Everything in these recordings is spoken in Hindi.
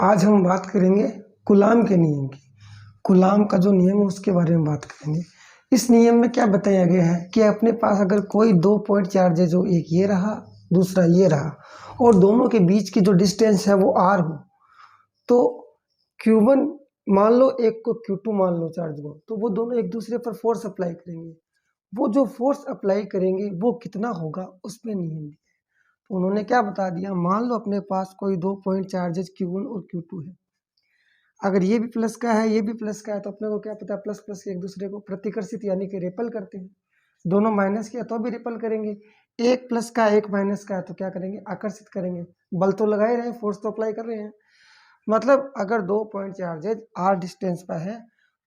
आज हम बात करेंगे कूलाम के नियम की। कूलाम का जो नियम है उसके बारे में बात करेंगे। इस नियम में क्या बताया गया है कि अपने पास अगर कोई 2 पॉइंट चार्ज है, जो एक ये रहा दूसरा ये रहा, और दोनों के बीच की जो डिस्टेंस है वो r हो, तो Q1 मान लो, एक को Q2 मान लो चार्ज को, तो वो दोनों एक दूसरे पर फोर्स अप्लाई करेंगे। वो जो फोर्स अप्लाई करेंगे वो कितना होगा उसमें नियम दिया है। तो उन्होंने क्या बता दिया, मान लो अपने पास कोई 2 पॉइंट चार्जेस Q1 और Q2 है। अगर ये भी प्लस का है ये भी प्लस का है, तो अपने को क्या पता है, प्लस प्लस एक दूसरे को प्रतिकर्षित यानी कि रिपल करते हैं। दोनों माइनस किया तो भी रिपल करेंगे। एक प्लस का एक माइनस का है तो क्या करेंगे, आकर्षित करेंगे। बल तो लगा ही रहे हैं, फोर्स तो अप्लाई कर रहे हैं। मतलब अगर 2 पॉइंट चार्जेज r डिस्टेंस पर है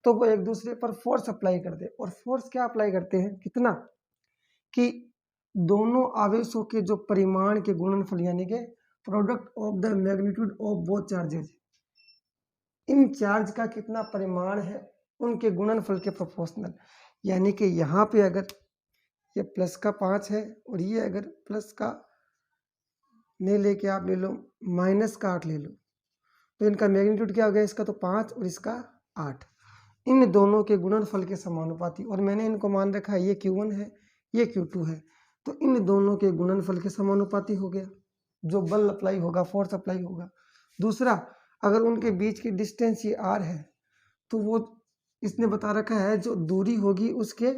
तो वो एक दूसरे पर फोर्स अप्लाई करते हैं। और फोर्स क्या अप्लाई करते हैं, कितना, कि दोनों आवेशों के जो परिमाण के गुणनफल यानी कि product of the magnitude of both charges, in charge का कितना परिमाण है उनके गुणनफल के प्रोपोर्शनल। यानी कि यहाँ पे अगर ये प्लस का 5 है और ये अगर प्लस का नहीं लेके आप ले लो माइनस का 8 ले लो, तो इनका मैग्नीट्यूड क्या हो गया, इसका तो 5 और इसका 8। इन दोनों के गुणनफल के समानुपाती, और मैंने इनको मान रखा है ये Q1 है ये Q2 है, तो इन दोनों के गुणनफल के समानुपाती हो गया जो बल अप्लाई होगा, फोर्स अप्लाई होगा। दूसरा, अगर उनके बीच की डिस्टेंस ये r है, तो वो इसने बता रखा है जो दूरी होगी उसके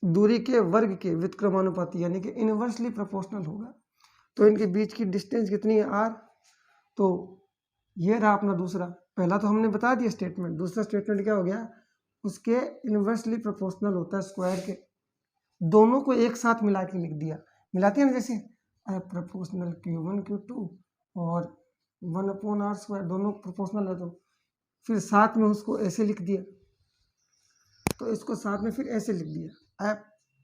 दूरी के वर्ग के व्युत्क्रमानुपाती यानी कि इनवर्सली प्रोपोर्शनल होगा। तो इनके बीच की डिस्टेंस कितनी है, r। तो ये रहा अपना दूसरा, पहला तो हमने बता दिया स्टेटमेंट, दूसरा स्टेटमेंट क्या हो गया, उसके इनवर्सली प्रोपोर्शनल होता है स्क्वायर के। दोनों को एक साथ मिला के लिख दिया, मिलाते हैं ना, जैसे प्रोपोर्शनल Q1 Q2 और 1/r², दोनों प्रोपोर्शनल है, तो फिर साथ में उसको ऐसे लिख दिया, तो इसको साथ में फिर ऐसे लिख दिया,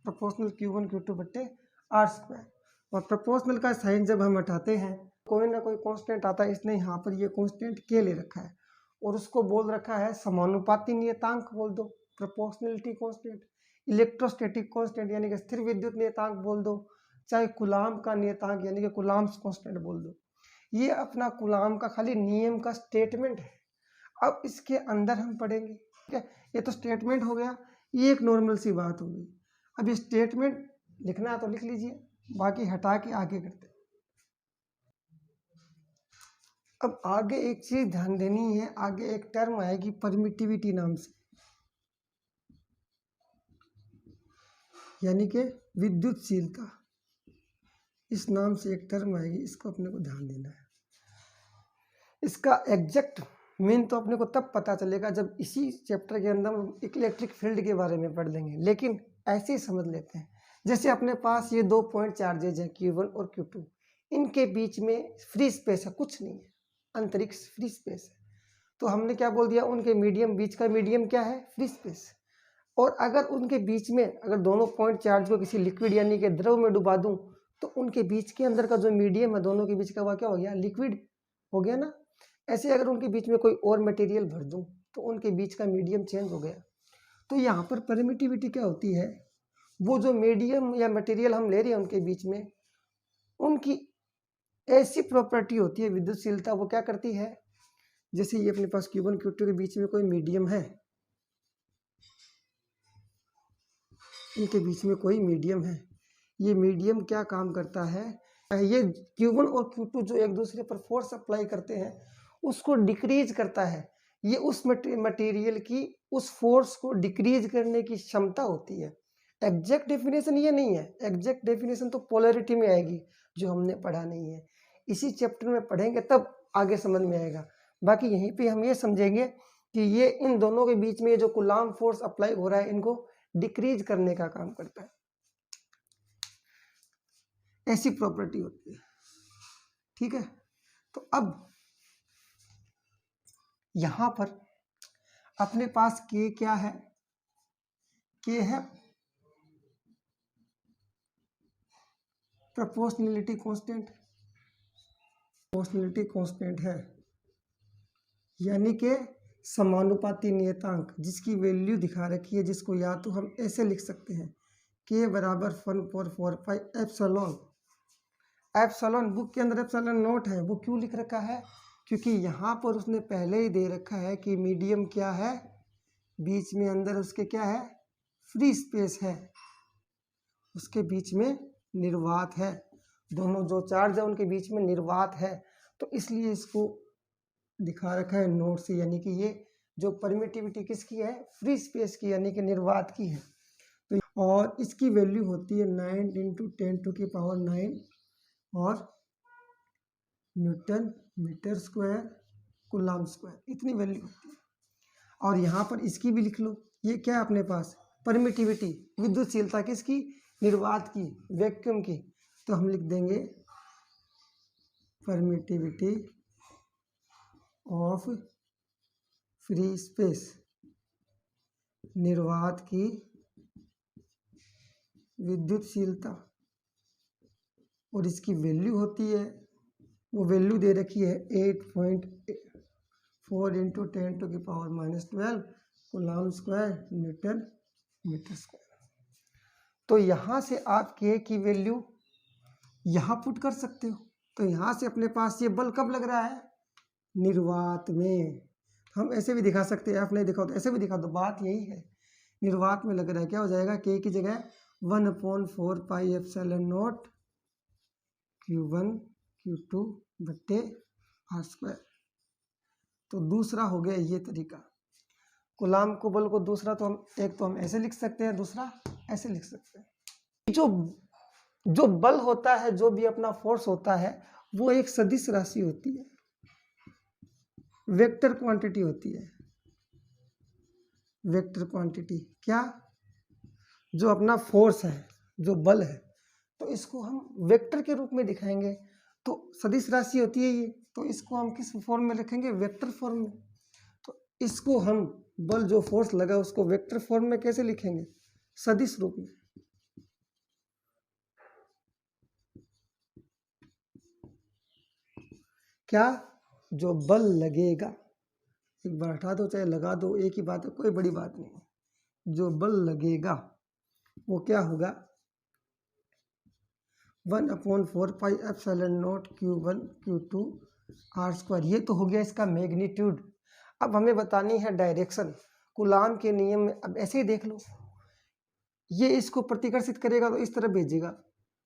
प्रोपोर्शनल Q1 Q2 बट्टे r²। और प्रोपोर्शनल का साइन जब हम हटाते हैं कोई ना कोई कांस्टेंट आता है, इसने यहाँ पर ये कांस्टेंट k ले रखा है और उसको बोल रखा है समानुपाती नियतांक बोल दो, प्रोपोर्शनलिटी कांस्टेंट, इलेक्ट्रोस्टैटिक कांस्टेंट यानी कि स्थिर विद्युत नियतांक बोल दो, चाहे कूलाम का नियतांक यानी कि कूलाम्स कांस्टेंट बोल दो। ये अपना कूलाम का खाली नियम का स्टेटमेंट है। अब इसके अंदर हम पढ़ेंगे, ठीक है। ये तो स्टेटमेंट हो गया, ये एक नॉर्मल सी बात हो गई। अब ये स्टेटमेंट लिखना है तो लिख लीजिए, बाकी हटा के आगे करते हैं। अब आगे एक चीज ध्यान देनी है, आगे एक टर्म आएगी परमिटिविटी नाम से, यानी कि विद्युतशीलता, इस नाम से एक टर्म आएगी, इसको अपने को ध्यान देना है। इसका एग्जैक्ट मीन तो अपने को तब पता चलेगा जब इसी चैप्टर के अंदर हम इलेक्ट्रिक फील्ड के बारे में पढ़ लेंगे, लेकिन ऐसे ही समझ लेते हैं। जैसे अपने पास ये 2 पॉइंट चार्जेज हैं Q1 और Q2, इनके बीच में फ्री स्पेस है, कुछ नहीं है, अंतरिक्ष फ्री स्पेस है। तो हमने क्या बोल दिया, उनके मीडियम, बीच का मीडियम क्या है, फ्री स्पेस। और अगर उनके बीच में अगर दोनों पॉइंट चार्ज को किसी लिक्विड यानी कि द्रव में डुबा दूं, तो उनके बीच के अंदर का जो मीडियम है दोनों के बीच का, वह क्या हो गया, लिक्विड हो गया ना। ऐसे अगर उनके बीच में कोई और मटेरियल भर दूं तो उनके बीच का मीडियम चेंज हो गया। तो यहाँ पर परमिटिविटी क्या होती है, वो जो मीडियम या मटेरियल हम ले रहे हैं उनके बीच में, उनकी ऐसी प्रॉपर्टी होती है विद्युतशीलता, वो क्या करती है, जैसे ये अपने पास Q1 Q2 के बीच में कोई मीडियम है, इनके बीच में कोई मीडियम है, ये मीडियम क्या काम करता है, ये Q1 और Q2 जो एक दूसरे पर फोर्स अप्लाई करते हैं उसको डिक्रीज करता है। ये उस मटेरियल की उस फोर्स को डिक्रीज करने की क्षमता होती है। एग्जैक्ट डेफिनेशन ये नहीं है, एग्जैक्ट डेफिनेशन तो पोलैरिटी में आएगी जो हमने पढ़ा नहीं है, इसी चैप्टर में पढ़ेंगे तब आगे समझ में आएगा। बाकी यहीं पे हम ये समझेंगे कि ये इन दोनों के बीच में जो कूलाम फोर्स अप्लाई हो रहा है इनको डिक्रीज करने का काम करता है, ऐसी प्रॉपर्टी होती है, ठीक है। तो अब यहां पर अपने पास K क्या है, K है प्रोपोर्शनलिटी कांस्टेंट, प्रोपोर्शनलिटी कांस्टेंट है, यानी कि समानुपाती नियतांक, जिसकी वैल्यू दिखा रखी है, जिसको या तो हम ऐसे लिख सकते हैं K बराबर 1/4 पाई एप्सिलॉन एप्सिलॉन, बुक के अंदर एप्सिलॉन नोट है, वो क्यों लिख रखा है? क्योंकि यहाँ पर उसने पहले ही दे रखा है कि मीडियम क्या है, बीच में अंदर उसके क्या है, फ्री स्पेस है, उसके बीच में निर्वात है, दोनों जो चार्ज है उनके बीच में निर्वात है, तो इसलिए इसको दिखा रखा है नोट से, यानी कि ये जो परमिटिविटी किसकी है, फ्री स्पेस की, यानी कि निर्वात की है। तो और इसकी वैल्यू होती है 9 × 10⁻⁹ और newton metre square coulomb square, इतनी वैल्यू होती है। और यहाँ पर इसकी भी लिख लो, ये क्या है अपने पास, परमिटिविटी, विद्युतशीलता किसकी, निर्वात की, वैक्यूम की, तो हम लिख देंगे परमिटिविटी ऑफ फ्री स्पेस, निर्वात की विद्युतशीलता, और इसकी वैल्यू होती है, वो वैल्यू दे रखी है 8.4 × 10⁻⁻12 coulomb square newton metre square. तो यहाँ से आप के की वैल्यू यहाँ पुट कर सकते हो, तो यहाँ से अपने पास ये बल कब लग रहा है, निर्वात में। हम ऐसे भी दिखा सकते हैं, आप नहीं दिखाओ तो ऐसे भी दिखा दो, बात यही है, निर्वात में लग रहा है। क्या हो जाएगा, के की जगह 1/4πε0 Q1 Q2 बट्टे r²। तो दूसरा हो गया ये तरीका, कूलम्ब को बल को दूसरा तो हम एक तो हम ऐसे लिख सकते हैं, दूसरा ऐसे लिख सकते हैं। जो बल होता है, जो भी अपना फोर्स होता है, वो एक सदिश राशि होती है, वेक्टर क्वांटिटी होती है, वेक्टर क्वांटिटी। क्या, जो अपना फोर्स है, जो बल है, तो इसको हम वेक्टर के रूप में दिखाएंगे, तो सदिश राशि होती है ये, तो इसको हम किस फॉर्म में लिखेंगे, वेक्टर फॉर्म में। तो इसको हम बल जो फोर्स लगा उसको वेक्टर फॉर्म में कैसे लिखेंगे, सदिश रूप में। क्या, जो बल लगेगा, एक बार हटा दो चाहे लगा दो, एक ही बात है, कोई बड़ी बात नहीं है, जो बल लगेगा वो क्या होगा, 1/4πε0 Q1 Q2 r²। ये तो हो गया इसका मैग्नीट्यूड। अब हमें बतानी है डायरेक्शन। कूलम्ब के नियम में अब ऐसे ही देख लो, ये इसको प्रतिकर्षित करेगा तो इस तरफ भेजेगा,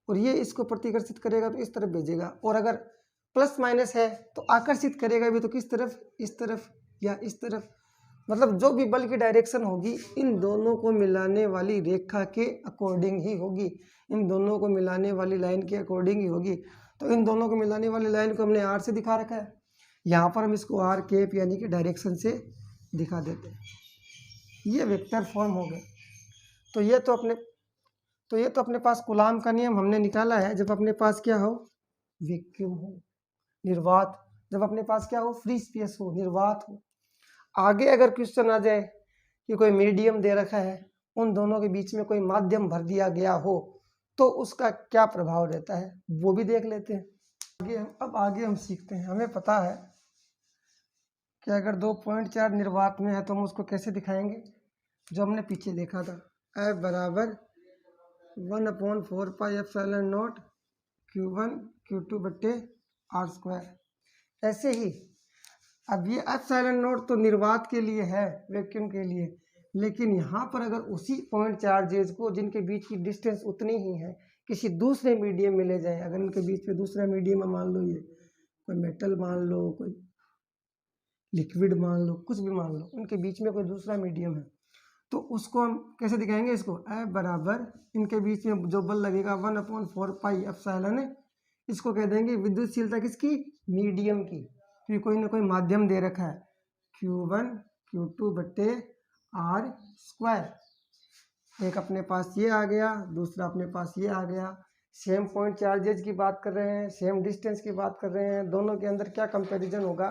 और ये इसको प्रतिकर्षित करेगा तो इस तरफ भेजेगा, और अगर प्लस माइनस है तो आकर्षित करेगा भी तो किस तरफ, इस तरफ या इस तरफ। मतलब जो भी बल की डायरेक्शन होगी इन दोनों को मिलाने वाली रेखा के अकॉर्डिंग ही होगी, इन दोनों को मिलाने वाली लाइन के अकॉर्डिंग ही होगी। तो इन दोनों को मिलाने वाली लाइन को हमने आर से दिखा रखा है, यहाँ पर हम इसको आर कैप यानी कि डायरेक्शन से दिखा देते हैं। ये वेक्टर फॉर्म हो गए। तो ये तो अपने पास कूलम्ब का नियम हमने निकाला है, जब अपने पास क्या हो, वैक्यूम हो, निर्वात, जब अपने पास क्या हो, फ्री स्पेस हो, निर्वात हो। आगे अगर क्वेश्चन आ जाए कि कोई मीडियम दे रखा है, उन दोनों के बीच में कोई माध्यम भर दिया गया हो, तो उसका क्या प्रभाव रहता है, वो भी देख लेते हैं। आगे हम सीखते हैं। हमें पता है कि अगर 2 पॉइंट चार्ज निर्वात में है तो हम उसको कैसे दिखाएंगे, जो हमने पीछे देखा था, F बराबर 1/4πε0 Q1 Q2 बट्टे r²। ऐसे ही अब ये ε0 तो निर्वात के लिए है, वैक्यूम के लिए, लेकिन यहाँ पर अगर उसी पॉइंट चार्जेस को जिनके बीच की डिस्टेंस उतनी ही है किसी दूसरे मीडियम में ले जाए, अगर उनके बीच में दूसरा मीडियम मान लो, ये कोई मेटल मान लो, कोई लिक्विड मान लो, कुछ भी मान लो, उनके बीच में कोई दूसरा मीडियम है, तो उसको हम कैसे दिखाएंगे, इसको F बराबर इनके बीच में जो बल लगेगा 1/4πε, इसको कह देंगे विद्युतशीलता किसकी, मीडियम की, क्योंकि कोई ना कोई माध्यम दे रखा है, Q1 Q2 बट्टे r²। एक अपने पास ये आ गया, दूसरा अपने पास ये आ गया। सेम पॉइंट चार्जेज की बात कर रहे हैं, सेम डिस्टेंस की बात कर रहे हैं, दोनों के अंदर क्या कंपैरिजन होगा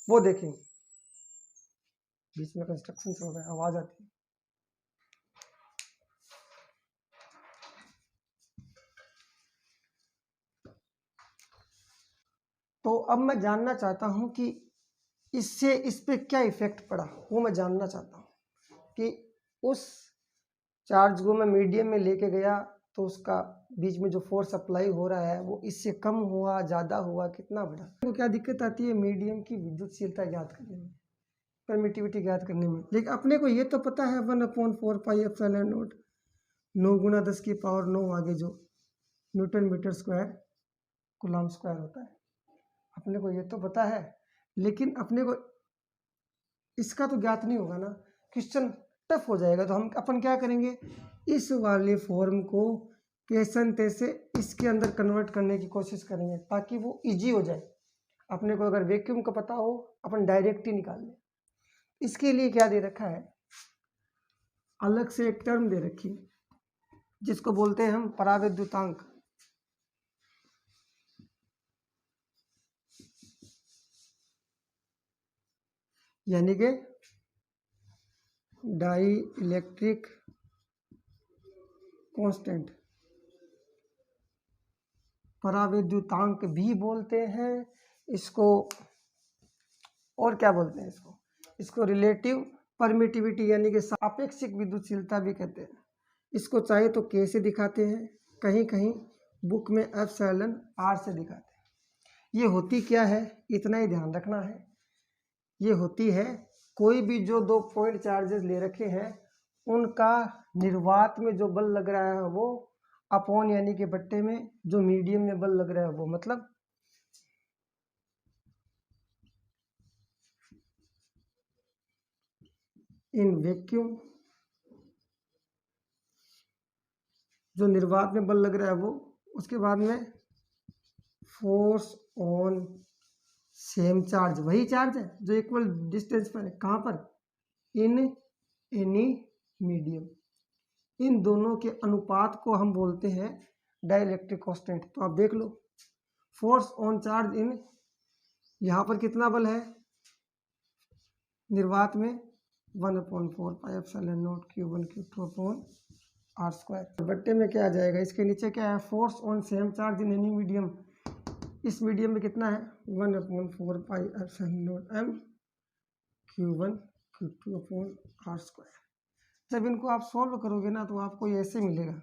वो देखेंगे। बीच में कंस्ट्रक्शन चल रहा है, आवाज आती है। तो अब मैं जानना चाहता हूं कि इससे इस पे क्या इफेक्ट पड़ा, वो मैं जानना चाहता हूं कि उस चार्ज को मैं मीडियम में लेके गया तो उसका बीच में जो फोर्स अप्लाई हो रहा है वो इससे कम हुआ, ज़्यादा हुआ, कितना बढ़ा। तो क्या दिक्कत आती है मीडियम की विद्युतशीलता ज्ञात करने में, परमिटिविटी ज्ञात करने में। लेकिन अपने को ये तो पता है 1/4 पाई एप्सिलॉन नॉट, 9 गुना 10 की पावर 9 आगे जो newton metre square coulomb square होता है, अपने को ये तो पता है। लेकिन अपने को इसका तो ज्ञात नहीं होगा ना, क्वेश्चन टफ हो जाएगा। तो हम अपन क्या करेंगे, इस वाले फॉर्म को कैसन तैसे इसके अंदर कन्वर्ट करने की कोशिश करेंगे ताकि वो इजी हो जाए। अपने को अगर वैक्यूम का पता हो अपन डायरेक्ट ही निकाल लें। इसके लिए क्या दे रखा है, अलग से एक टर्म दे रखी है जिसको बोलते हैं हम परावैद्युतांक। यानी कि डाई इलेक्ट्रिक कांस्टेंट, परावैद्युतांक भी बोलते हैं इसको। और क्या बोलते हैं इसको रिलेटिव परमिटिविटी यानी कि सापेक्षिक विद्युतशीलता भी कहते हैं। इसको चाहे तो के से दिखाते हैं, कहीं कहीं बुक में एप्सिलॉन आर से दिखाते हैं। ये होती क्या है, इतना ही ध्यान रखना है। ये होती है कोई भी जो 2 पॉइंट चार्जेस ले रखे हैं उनका निर्वात में जो बल लग रहा है वो अपॉन यानी कि बट्टे में जो मीडियम में बल लग रहा है वो, मतलब इन वैक्यूम जो निर्वात में बल लग रहा है वो, उसके बाद में फोर्स ऑन सेम चार्ज, वही चार्ज है जो इक्वल डिस्टेंस पर है। कहाँ पर, इन एनी मीडियम। इन दोनों के अनुपात को हम बोलते हैं डाइलेक्ट्रिक कांस्टेंट। तो आप देख लो, फोर्स ऑन चार्ज इन, यहाँ पर कितना बल है निर्वात में, 1/4 pi epsilon naught Q1 Q2 upon r square. बट्टे में क्या आ जाएगा, इसके नीचे क्या है, force on same charge in any medium. इस मीडियम में कितना है, 1/4 pi epsilon naught m Q1 Q2 upon r square. जब इनको आप सॉल्व करोगे ना तो आपको ये ऐसे मिलेगा,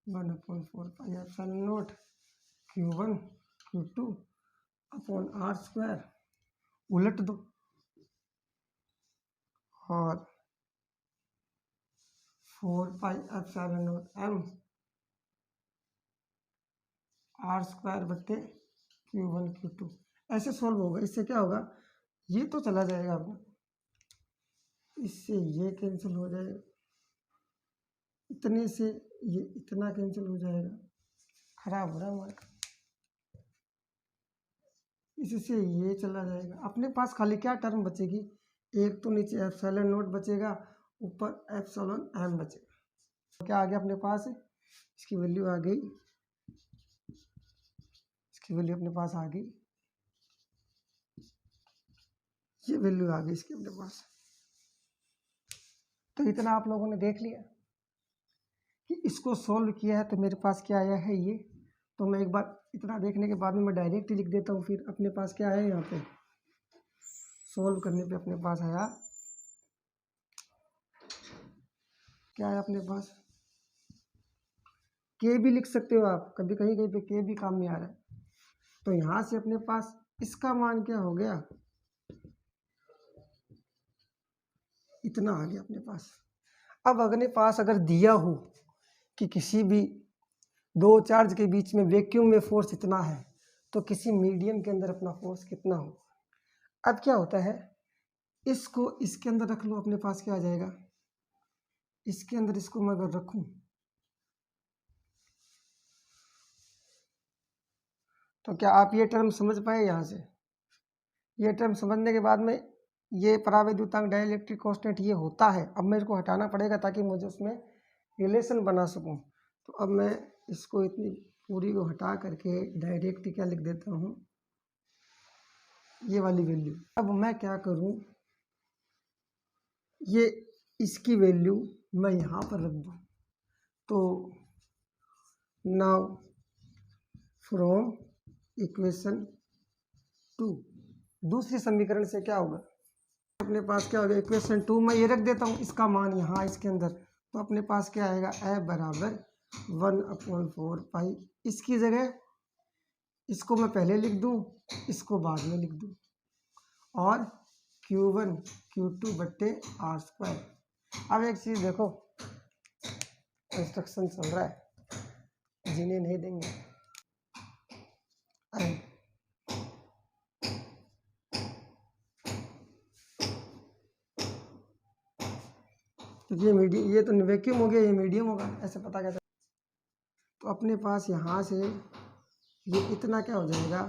1/4 pi epsilon naught Q1 Q2 upon r square. उलट दो और 4 pi epsilon naught m r square बट्टे Q1 Q2, ऐसे सॉल्व होगा। इससे क्या होगा, ये तो चला जाएगा अपना, इससे ये कैंसिल हो जाएगा, इतने से ये इतना कैंसिल हो जाएगा, खराब हो रहा है हमारा। इससे ये चला जाएगा, अपने पास खाली क्या टर्म बचेगी, एक तो नीचे एप्सिलॉन नॉट बचेगा, ऊपर एप्सिलॉन m बचेगा। क्या आ गया अपने पास, इसकी वैल्यू आ गई, इसकी वैल्यू अपने पास आ गई, ये वैल्यू आ गई इसके अपने पास। तो इतना आप लोगों ने देख लिया कि इसको सॉल्व किया है तो मेरे पास क्या आया है ये। तो मैं एक बार इतना देखने के बाद में मैं डायरेक्ट ही लिख देता हूँ। फिर अपने पास क्या है, यहाँ पे सॉल्व करने पे अपने पास आया, क्या है अपने पास, के भी लिख सकते हो आप, कभी कहीं कहीं पे के भी काम में आ रहा है। तो यहाँ से अपने पास इसका मान क्या हो गया, इतना आ गया अपने पास। अब अपने पास अगर दिया हो कि किसी भी दो चार्ज के बीच में वैक्यूम में फोर्स इतना है तो किसी मीडियम के अंदर अपना फोर्स कितना हो। अब क्या होता है, इसको इसके अंदर रख लो, अपने पास क्या आ जाएगा, इसके अंदर इसको मैं अगर रखूं तो क्या आप ये टर्म समझ पाए। यहाँ से ये टर्म समझने के बाद में ये परावैद्युतांक डाइलेक्ट्रिक कांस्टेंट ये होता है। अब मेरे को हटाना पड़ेगा ताकि मुझे उसमें रिलेशन बना सकूं। तो अब मैं इसको इतनी पूरी को हटा करके डायरेक्ट क्या लिख देता हूँ, ये वाली वैल्यू। अब मैं क्या करूँ, ये इसकी वैल्यू मैं यहाँ पर रख दूँ। तो नाउ फ्रॉम इक्वेशन 2, दूसरी समीकरण से क्या होगा, अपने पास क्या होगा, इक्वेशन 2 मैं ये रख देता हूँ, इसका मान यहाँ इसके अंदर। तो अपने पास क्या आएगा, ए बराबर 1/4 पाई। इसकी जगह इसको मैं पहले लिख दूं, इसको बाद में लिख दूं, और Q1 Q2 बट्टे R²। अब एक चीज़ देखो, इंस्ट्रक्शन चल रहा है, जीने नहीं देंगे। ये तो वैक्यूम हो गया, ये मीडियम होगा, ऐसे पता कैसे? तो अपने पास यहाँ से ये इतना क्या हो जाएगा,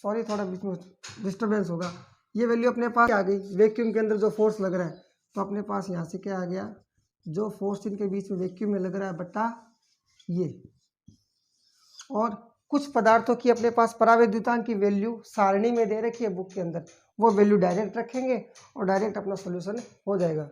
सॉरी थोड़ा बीच में डिस्टर्बेंस होगा, ये वैल्यू अपने पास आ गई वैक्यूम के अंदर जो फोर्स लग रहा है। तो अपने पास यहाँ से क्या आ गया, जो फोर्स इनके बीच में वैक्यूम में लग रहा है बट्टा ये। और कुछ पदार्थों की अपने पास परावैद्युतांक की वैल्यू सारणी में दे रखी है बुक के अंदर, वो वैल्यू डायरेक्ट रखेंगे और डायरेक्ट अपना सोल्यूशन हो जाएगा।